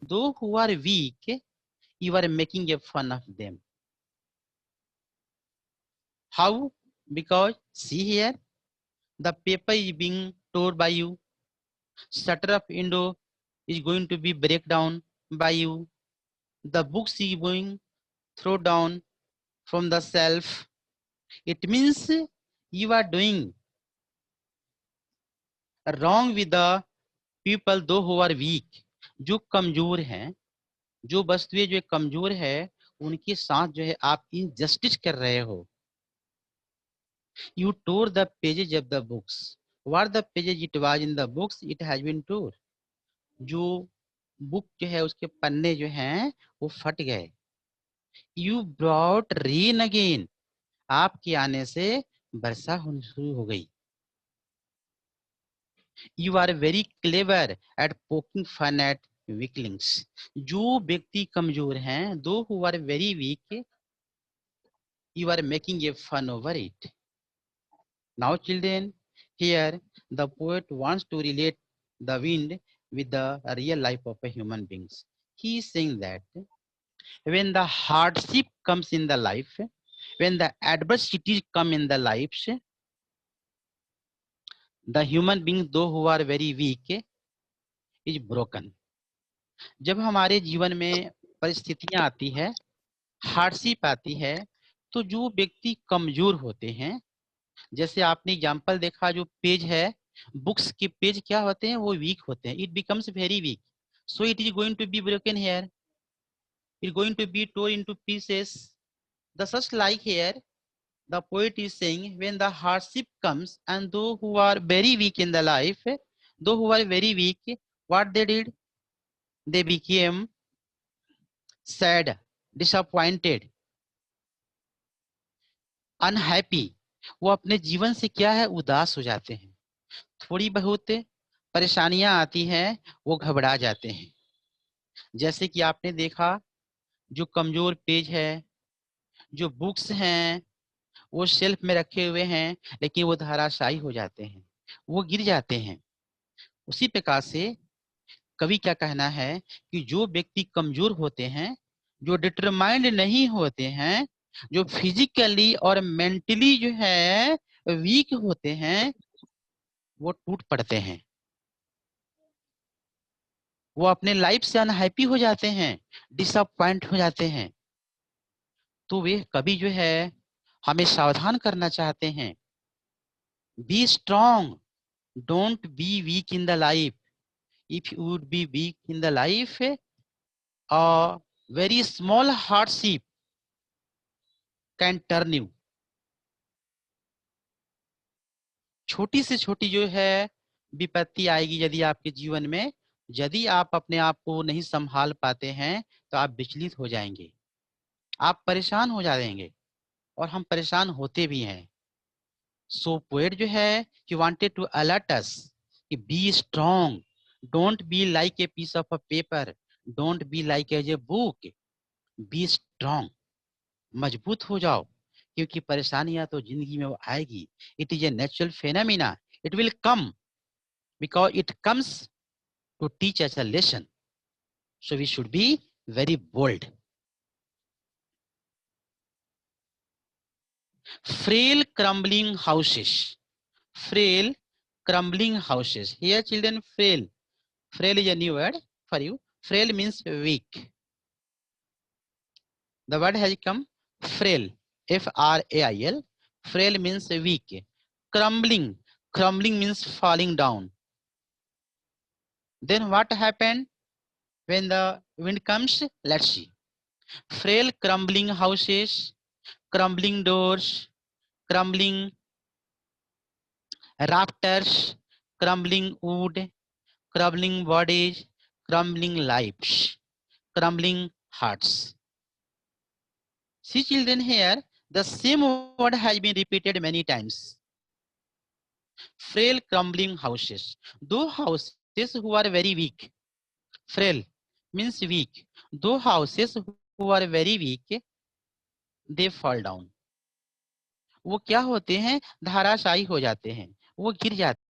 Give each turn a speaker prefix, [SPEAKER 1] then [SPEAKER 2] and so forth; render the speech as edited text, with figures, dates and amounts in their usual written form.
[SPEAKER 1] Those who are weak, you are making a fun of them. How? Because see here, the paper is being torn by you. Shutter of window is going to be break down by you. The books is going throw down from the shelf. It means you are doing wrong with the people दो who are weak. जो कमजोर हैं, जो वस्तुएं जो कमजोर है, उनके साथ जो है आप इनजस्टिस कर रहे हो. You tore the pages of the books. What the pages it was in the books, it has been tore. जो बुक जो है उसके पन्ने जो हैं वो फट गए. You brought rain again. आपके आने से वर्षा होनी शुरू हो गई. You are very clever at poking fun at weaklings. जो व्यक्ति कमजोर हैं, those who are very weak, you are making a fun over it. Now children, here the poet wants to relate the wind with the real life of a human beings. He is saying that when the hardship comes in the life, when the adversities come in the lives, the human beings, those who are very weak, is broken. जब हमारे जीवन में परिस्थितियां आती है, hardship आती है, तो जो व्यक्ति कमजोर होते हैं, जैसे आपने एग्जांपल देखा, जो पेज है, बुक्स के पेज क्या होते हैं, वो वीक होते हैं. It becomes very weak, so it is going to be broken here, it going to be torn into pieces. The such like here, the poet is saying, when the hardship comes and those who are very weak in the life, those who are very weak, what they did, they became sad, disappointed, unhappy. वो अपने जीवन से क्या है, उदास हो जाते हैं. थोड़ी बहुत परेशानियां आती हैं, वो घबरा जाते हैं. जैसे कि आपने देखा, जो कमजोर पेज है, जो बुक्स हैं, वो शेल्फ में रखे हुए हैं, लेकिन वो धराशायी हो जाते हैं, वो गिर जाते हैं. उसी प्रकार से कवि क्या कहना है कि जो व्यक्ति कमजोर होते हैं, जो डिटरमाइंड नहीं होते हैं, जो फिजिकली और मेंटली जो है वीक होते हैं, वो टूट पड़ते हैं, वो अपने लाइफ से अनहैप्पी हो जाते हैं, डिसअपॉइंट हो जाते हैं. तो वे कवि जो है हमें सावधान करना चाहते हैं. B strong, don't be weak in the life. If you would be weak in the life, a very small hardship can turn you. छोटी से छोटी जो है विपत्ति आएगी यदि आपके जीवन में, यदि आप अपने आप को नहीं संभाल पाते हैं, तो आप विचलित हो जाएंगे, आप परेशान हो जाएंगे, और हम परेशान होते भी हैं. सो पोएट जो है, he wanted to alert us कि be strong, don't be like a piece of a paper, don't be like as a book. Be strong, मजबूत हो जाओ, क्योंकि परेशानियां तो जिंदगी में वो आएगी. It is a natural phenomena, it will come because it comes to teach us a lesson. So we should be very bold. Frail crumbling houses, frail crumbling houses. Here children, frail, frail is a new word for you. Frail means weak. The word has come frail, F-R-A-I-L. Frail means weak. Crumbling, crumbling means falling down. Then what happened when the wind comes? Let's see. Frail crumbling houses, crumbling doors, crumbling rafters, crumbling wood, crumbling bodies, crumbling lives, crumbling hearts. See children, here the same word has been repeated many times. Frail crumbling houses. Those houses who are very weak. Frail means weak. Those houses who are very weak, they fall down. वो क्या होते हैं, धाराशायी हो जाते हैं, वो गिर जाते हैं.